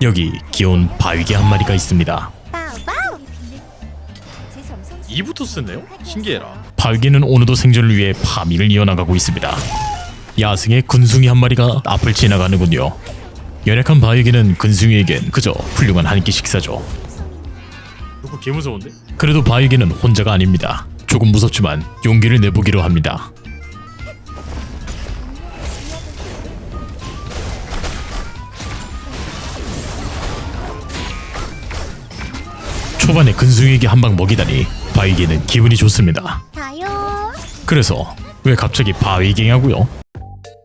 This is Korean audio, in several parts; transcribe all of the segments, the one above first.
여기 귀여운 바위개 한 마리가 있습니다. 이부터 쓰네요? 신기해라. 바위개는 오늘도 생존을 위해 파밍을 이어나가고 있습니다. 야생의 근숭이 한 마리가 앞을 지나가는군요. 연약한 바위개는 근숭이에겐 그저 훌륭한 한 끼 식사죠. 그거 개 무서운데? 그래도 바위개는 혼자가 아닙니다. 조금 무섭지만 용기를 내보기로 합니다. 초반에 근숭이에게 한 방 먹이다니 바위개는 기분이 좋습니다. 그래서 왜 갑자기 바위개냐고요?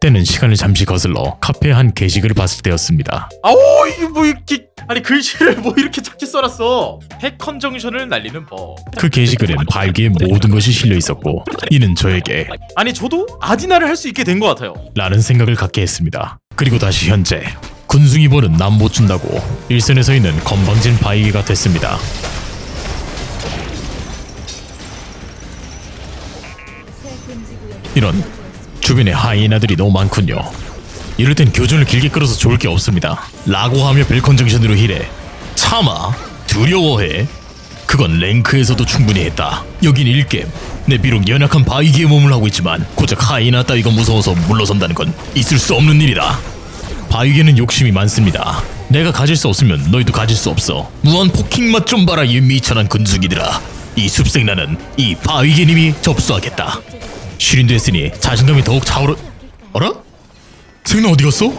때는 시간을 잠시 거슬러 카페의 한 게시글을 봤을 때였습니다. 아오 이게 뭐 이렇게 아니 글씨를 뭐 이렇게 작게 써놨어. 핵 컨정션을 날리는 법. 그 게시글엔 바위개의 모든 것이 실려 있었고 이는 저에게 아니 저도 아디나를 할 수 있게 된 것 같아요. 라는 생각을 갖게 했습니다. 그리고 다시 현재 군숭이 벌은 남 못 준다고 일선에 서 있는 건방진 바위개가 됐습니다. 이런 주변에 하이에나들이 너무 많군요. 이럴 땐 교전을 길게 끌어서 좋을 게 없습니다. 라고 하며 벨컨정션으로 힐해. 참아 두려워해. 그건 랭크에서도 충분히 했다. 여긴 1겜. 내 비록 연약한 바위개의 몸을 하고 있지만 고작 하이에나 따위가 무서워서 물러선다는 건 있을 수 없는 일이다. 바위개는 욕심이 많습니다. 내가 가질 수 없으면 너희도 가질 수 없어. 무한 포킹 맛 좀 봐라 이 미천한 근숭이들아. 이 숲생 나는 이 바위개님이 접수하겠다. 슈린도 했으니 자신감이 더욱 차오르... 어라? 생나 어디 갔어?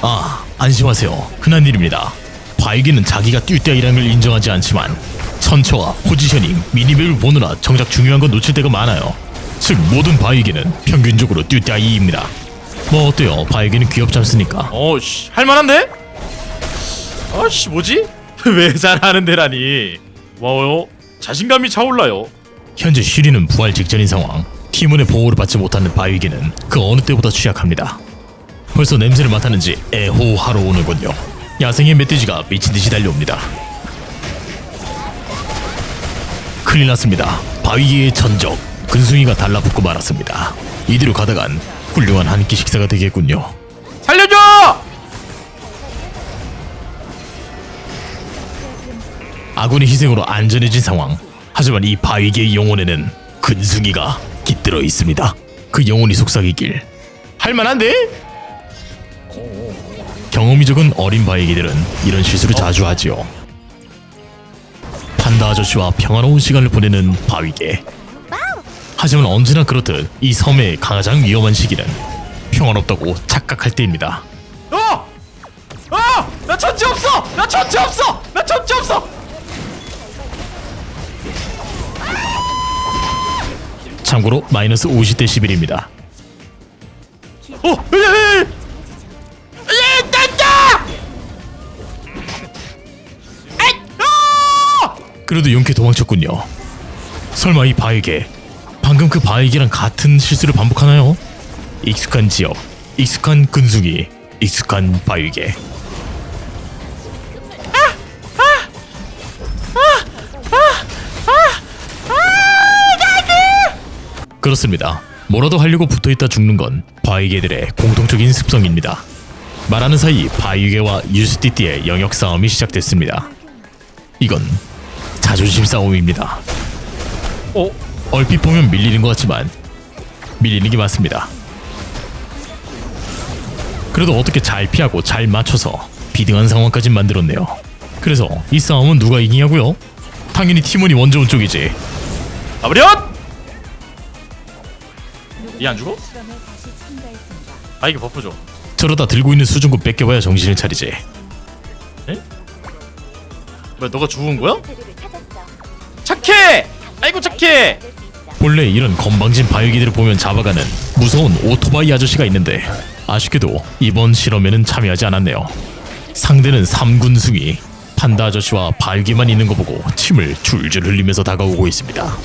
아, 안심하세요. 흔한 일입니다. 바위개는 자기가 뛸때이라는 걸 인정하지 않지만 선처와 포지셔닝, 미니맵을 보느라 정작 중요한 건 놓칠 때가 많아요. 즉 모든 바위개는 평균적으로 뛸때이입니다. 뭐 어때요? 바위개는 귀엽지 않습니까? 어씨 할만한데? 아씨 뭐지? 왜 잘하는데라니. 와요 자신감이 차올라요. 현재 슈리는 부활 직전인 상황. 팀원의 보호를 받지 못하는 바위개는 그 어느 때보다 취약합니다. 벌써 냄새를 맡았는지 애호하러 오는군요. 야생의 멧돼지가 미친듯이 달려옵니다. 큰일 났습니다. 바위개의 전적 근숭이가 달라붙고 말았습니다. 이대로 가다간 훌륭한 한 끼 식사가 되겠군요. 살려줘! 아군의 희생으로 안전해진 상황. 하지만 이 바위개의 영혼에는 근숭이가 깃들어 있습니다. 그 영혼이 속삭이길 할만한데? 경험이 적은 어린 바위개들은 이런 실수를 자주 하지요. 판다 아저씨와 평화로운 시간을 보내는 바위개. 하지만 언제나 그렇듯 이 섬의 가장 위험한 시기는 평화롭다고 착각할 때입니다. 나 천지 없어! 나 천지 없어! 나 천지 없어! 참고로 마이너스 50데시벨입니다. 그래도 용케 도망쳤군요. 설마 이 바위개 방금 그 바위개랑 같은 실수를 반복하나요? 익숙한 지역, 익숙한 근숭이, 익숙한 바위개. 그렇습니다. 뭐라도 하려고 붙어있다 죽는 건 바위개들의 공통적인 습성입니다. 말하는 사이 바위개와 유스티띠의 영역 싸움이 시작됐습니다. 이건 자존심 싸움입니다. 얼핏 보면 밀리는 것 같지만 밀리는 게 맞습니다. 그래도 어떻게 잘 피하고 잘 맞춰서 비등한 상황까지 만들었네요. 그래서 이 싸움은 누가 이기냐고요? 당연히 팀원이 먼저 온 쪽이지. 아브리엇! 이 안 죽어? 아 이게 버프죠. 저러다 들고 있는 수중구 뺏겨봐야 정신을 차리지. 에? 왜 너가 죽은 거야? 착해! 아이고 착해! 본래 이런 건방진 바위기들을 보면 잡아가는 무서운 오토바이 아저씨가 있는데 아쉽게도 이번 실험에는 참여하지 않았네요. 상대는 3군숭이 판다 아저씨와 바위기만 있는 거 보고 침을 줄줄 흘리면서 다가오고 있습니다.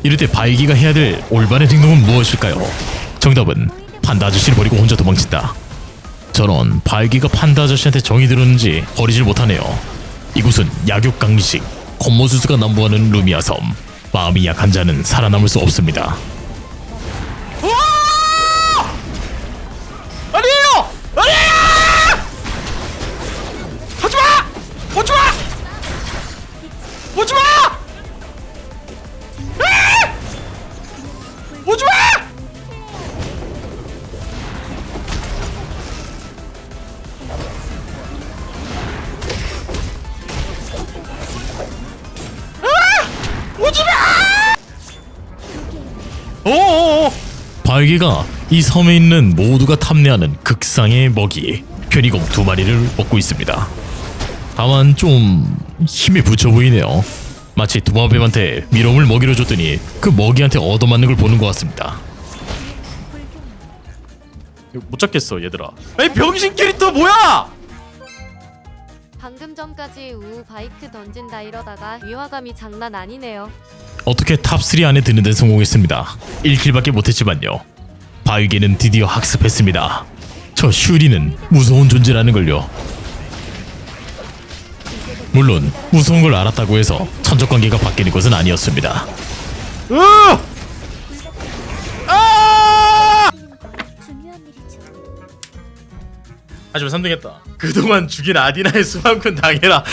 이럴 때 바위기가 해야 될 올바른 행동은 무엇일까요? 정답은 판다 아저씨를 버리고 혼자 도망친다. 저런 바위기가 판다 아저씨한테 정이 들었는지 버리질 못하네요. 이곳은 약육강식 콤모수스가 남부하는 루미아 섬. 마음이 약한 자는 살아남을 수 없습니다. 아니에요! 아니에요! 오오오. 바위개가 이 섬에 있는 모두가 탐내하는 극상의 먹이 편의공 2마리를 먹고 있습니다. 다만 좀 힘이 붙여 보이네요. 마치 도마뱀한테 미럼을 먹이로 줬더니 그 먹이한테 얻어맞는 걸 보는 것 같습니다. 이거 못 잡겠어 얘들아. 아니 병신 캐릭터 뭐야? 방금 전까지 우우 바이크 던진다 이러다가 위화감이 장난 아니네요. 어떻게 탑3 안에 드는 데 성공했습니다. 1킬밖에 못했지만요. 바위개는 드디어 학습했습니다. 저 슈리는 무서운 존재라는 걸요. 물론 무서운 걸 알았다고 해서 천적관계가 바뀌는 것은 아니었습니다. 하지만 3등했다. 그동안 죽인 아디나의 수만큼 당해라.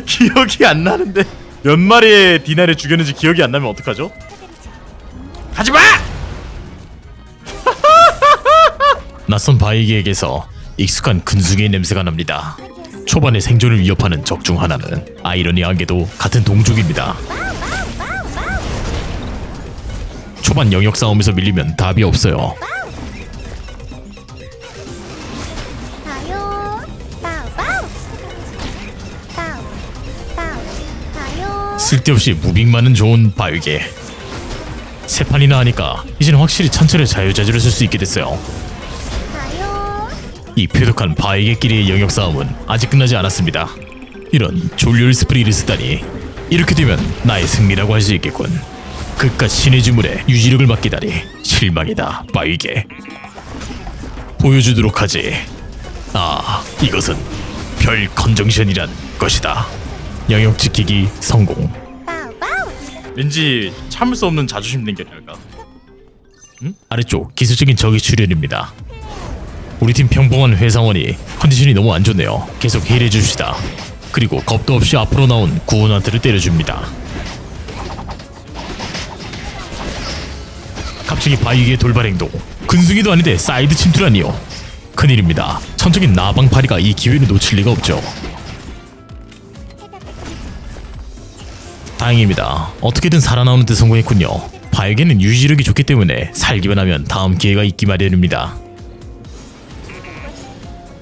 기억이 안 나는데 몇 마리의 디나를 죽였는지 기억이 안 나면 어떡하죠? 하지마! 낯선 바위개에게서 익숙한 근숭이의 냄새가 납니다. 초반에 생존을 위협하는 적 중 하나는 아이러니하게도 같은 동족입니다. 초반 영역 싸움에서 밀리면 답이 없어요. 가요. 빠우빠우. 빠우. 가요. 쓸데없이 무빙만은 좋은 바위개. 세 판이나 하니까 이젠 확실히 천철의 자유자재로 쓸 수 있게 됐어요. 가요. 이 표독한 바위개끼리의 영역 싸움은 아직 끝나지 않았습니다. 이런 졸렬 스프리를 쓰다니 이렇게 되면 나의 승리라고 할 수 있겠군. 그깟 신의 주물에 유지력을 맡기다니 실망이다 바위개. 보여주도록 하지. 아, 이것은 별 컨정션이란 것이다. 영역 지키기 성공. 빠우빠우. 왠지 참을 수 없는 자존심 냉결이랄까. 아래쪽 기술적인 적의 출현입니다. 우리 팀 평범한 회사원이 컨디션이 너무 안 좋네요. 계속 힐해 줍시다. 그리고 겁도 없이 앞으로 나온 구원한테를 때려줍니다. 갑자기 바위개의 돌발 행동. 근숭이도 아닌데 사이드 침투라니요. 큰일입니다. 천적인 나방파리가 이 기회를 놓칠 리가 없죠. 다행입니다. 어떻게든 살아나오는 데 성공했군요. 바위개는 유지력이 좋기 때문에 살기만 하면 다음 기회가 있기 마련입니다.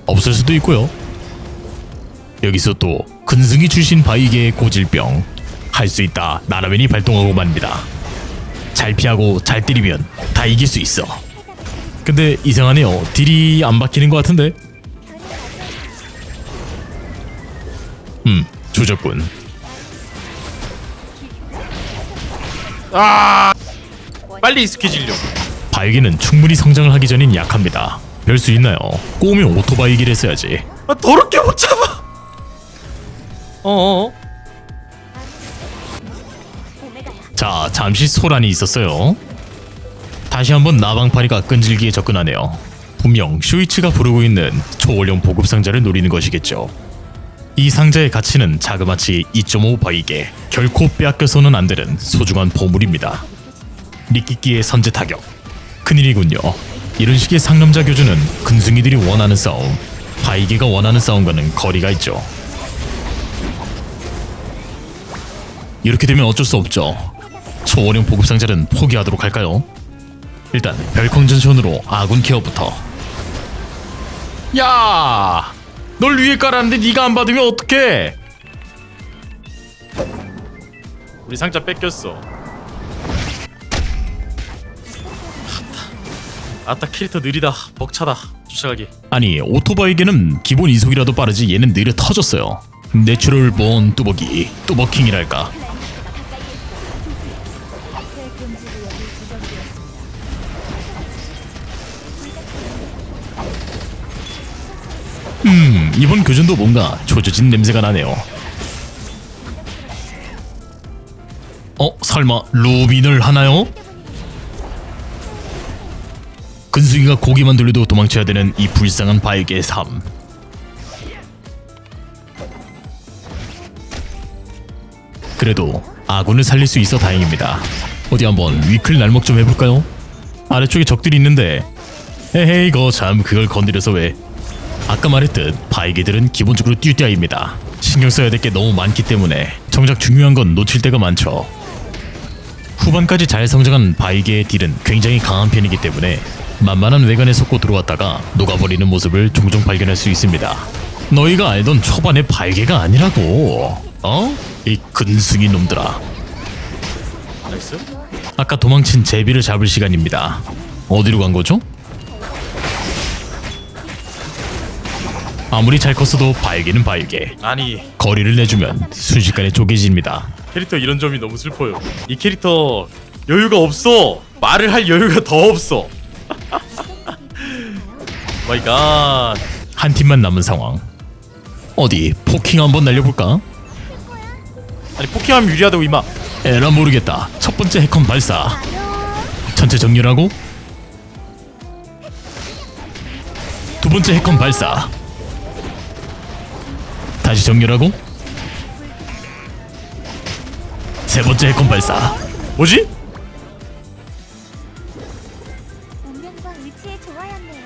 없을 수도 있고요. 여기서 또 근승이 출신 바위개의 고질병. 할 수 있다 나라면이 발동하고 말입니다. 잘 피하고 잘 때리면 다 이길 수 있어. 근데 이상하네요. 딜이 안 박히는 것 같은데. 조졌군. 빨리 익숙해지려고. 바위개는 충분히 성장을 하기 전엔 약합니다. 별 수 있나요? 꼬우면 오토바이기를 했어야지. 아 더럽게 못 잡아. 어어. 자, 잠시 소란이 있었어요. 다시 한번 나방파리가 끈질기게 접근하네요. 분명 쇼이치가 부르고 있는 초월용 보급 상자를 노리는 것이겠죠. 이 상자의 가치는 자그마치 2.5 바위개. 결코 빼앗겨서는 안 되는 소중한 보물입니다. 리끼끼의 선제 타격. 큰일이군요. 이런 식의 상남자 교주는 근숭이들이 원하는 싸움, 바위개가 원하는 싸움과는 거리가 있죠. 이렇게 되면 어쩔 수 없죠. 초월용 보급 상자는 포기하도록 할까요? 일단 별컨전션으로 아군 케어부터. 야, 널 위에 깔았는데 네가 안 받으면 어떡해? 우리 상자 뺏겼어. 아따 캐릭터 느리다. 벅차다. 쫓아가기. 아니, 오토바이계는 기본 이속이라도 빠르지 얘는 느려 터졌어요. 내추럴 본 뚜벅이, 뚜벅킹이랄까. 이번 교전도 뭔가 조져진 냄새가 나네요. 설마 로빈을 하나요? 근수기가 고기만 돌려도 도망쳐야 되는 이 불쌍한 바에게 삶. 그래도 아군을 살릴 수 있어 다행입니다. 어디 한번 위클 날먹 좀 해볼까요? 아래쪽에 적들이 있는데 에헤이 거참 그걸 건드려서 왜. 아까 말했듯 바이게들은 기본적으로 띨띨입니다. 신경 써야 될 게 너무 많기 때문에 정작 중요한 건 놓칠 때가 많죠. 후반까지 잘 성장한 바이게의 딜은 굉장히 강한 편이기 때문에 만만한 외관에 속고 들어왔다가 녹아버리는 모습을 종종 발견할 수 있습니다. 너희가 알던 초반의 바이게가 아니라고. 어? 이 근승이 놈들아. 나이스. 아까 도망친 제비를 잡을 시간입니다. 어디로 간 거죠? 아무리 잘 컸어도 바이게는 바이게. 아니 거리를 내주면 순식간에 쪼개집니다. 캐릭터 이런 점이 너무 슬퍼요. 이 캐릭터 여유가 없어. 말을 할 여유가 더 없어. 마이 갓. 한 팀만 남은 상황. 어디 포킹 한번 날려볼까? 아니 포킹하면 유리하다고 이마. 에라 모르겠다. 첫 번째 해컨 발사. 가요. 전체 정렬하고 두 번째 해컨 발사. 다시 정렬하고 세 번째 해컨 발사. 뭐지? 운명과 의지의 조화였네요.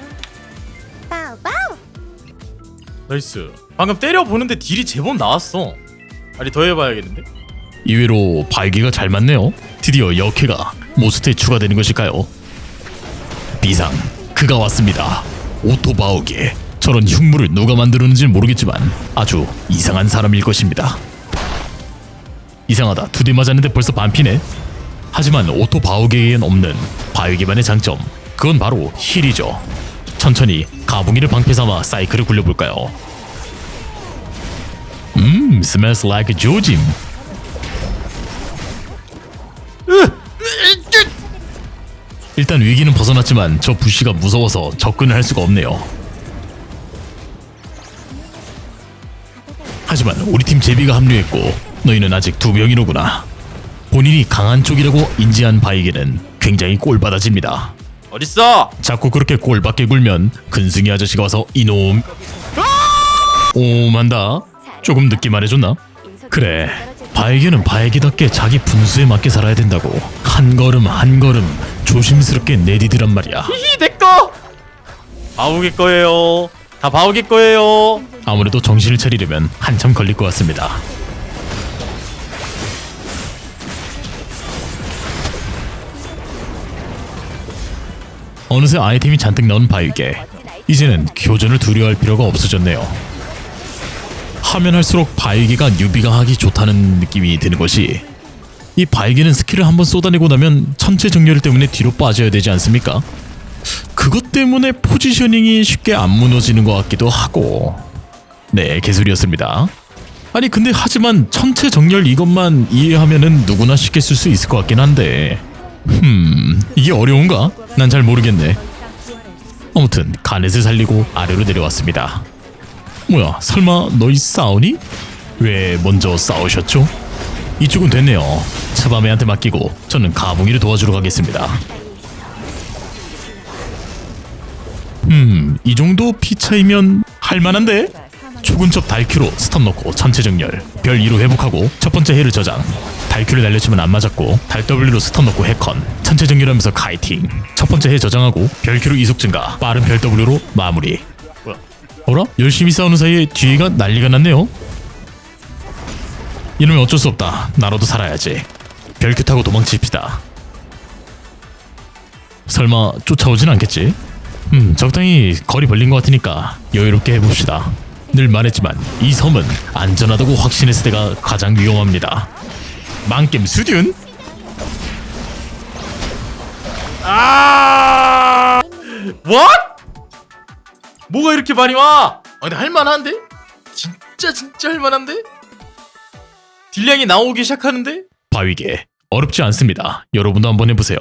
바우바우. 나이스. 방금 때려보는데 딜이 제법 나왔어. 아니 더 해봐야겠는데? 이외로 발기가 잘 맞네요. 드디어 역해가 모스트에 추가되는 것일까요? 비상, 그가 왔습니다. 오토바우게. 저런 흉물을 누가 만들었는지 모르겠지만 아주 이상한 사람일 것입니다. 이상하다. 2대 맞았는데 벌써 반피네. 하지만 오토바우게에는 없는 바위기반의 장점, 그건 바로 힐이죠. 천천히 가붕이를 방패삼아 사이클을 굴려볼까요? smells like 조짐. 일단 위기는 벗어났지만 저 부시가 무서워서 접근을 할 수가 없네요. 하지만 우리 팀 제비가 합류했고 너희는 아직 2명이로구나. 본인이 강한 쪽이라고 인지한 바이게는 굉장히 꼴받아집니다. 어딨어? 자꾸 그렇게 꼴밖에 굴면 근승이 아저씨가 와서 이놈 오만다. 조금 늦게 말해줬나? 그래, 바이게는 바이게답게 자기 분수에 맞게 살아야 된다고 한 걸음 한 걸음 조심스럽게 내디드란 말이야. 히히 내꺼! 바우게 거예요. 다 바우게 거예요. 아무래도 정신을 차리려면 한참 걸릴 것 같습니다. 어느새 아이템이 잔뜩 나온 바위게. 이제는 교전을 두려워할 필요가 없어졌네요. 하면 할수록 바위게가 뉴비가 하기 좋다는 느낌이 드는 것이, 이 바위게는 스킬을 한번 쏟아내고 나면 천체 정렬 때문에 뒤로 빠져야 되지 않습니까? 그것 때문에 포지셔닝이 쉽게 안 무너지는 것 같기도 하고. 네, 개소리였습니다. 아니 근데 하지만 천체 정렬 이것만 이해하면은 누구나 쉽게 쓸 수 있을 것 같긴 한데 이게 어려운가? 난 잘 모르겠네. 아무튼 가넷을 살리고 아래로 내려왔습니다. 뭐야, 설마 너희 싸우니? 왜 먼저 싸우셨죠? 이쪽은 됐네요. 차바메한테 맡기고 저는 가붕이를 도와주러 가겠습니다. 이 정도 피 차이면 할만한데? 초근접 달큐로 스턴 넣고 전체 정렬, 별 2로 회복하고 첫 번째 해를 저장. 달큐를 날려치면 안 맞았고 달 W로 스턴 넣고 해컨, 전체 정렬하면서 카이팅. 첫 번째 해 저장하고 별 Q로 이속 증가, 빠른 별 W로 마무리. 뭐야? 어라? 열심히 싸우는 사이에 뒤가 난리가 났네요. 이러면 어쩔 수 없다. 나라도 살아야지. 별 Q 타고 도망칩시다. 설마 쫓아오진 않겠지? 적당히 거리 벌린 것 같으니까 여유롭게 해봅시다. 늘 말했지만 이 섬은 안전하다고 확신했을 때가 가장 위험합니다. 망겜 수준? 아! What? 뭐가 이렇게 많이 와? 아, 근데 할만한데? 진짜 할만한데? 딜량이 나오기 시작하는데? 바위게 어렵지 않습니다. 여러분도 한번 해보세요.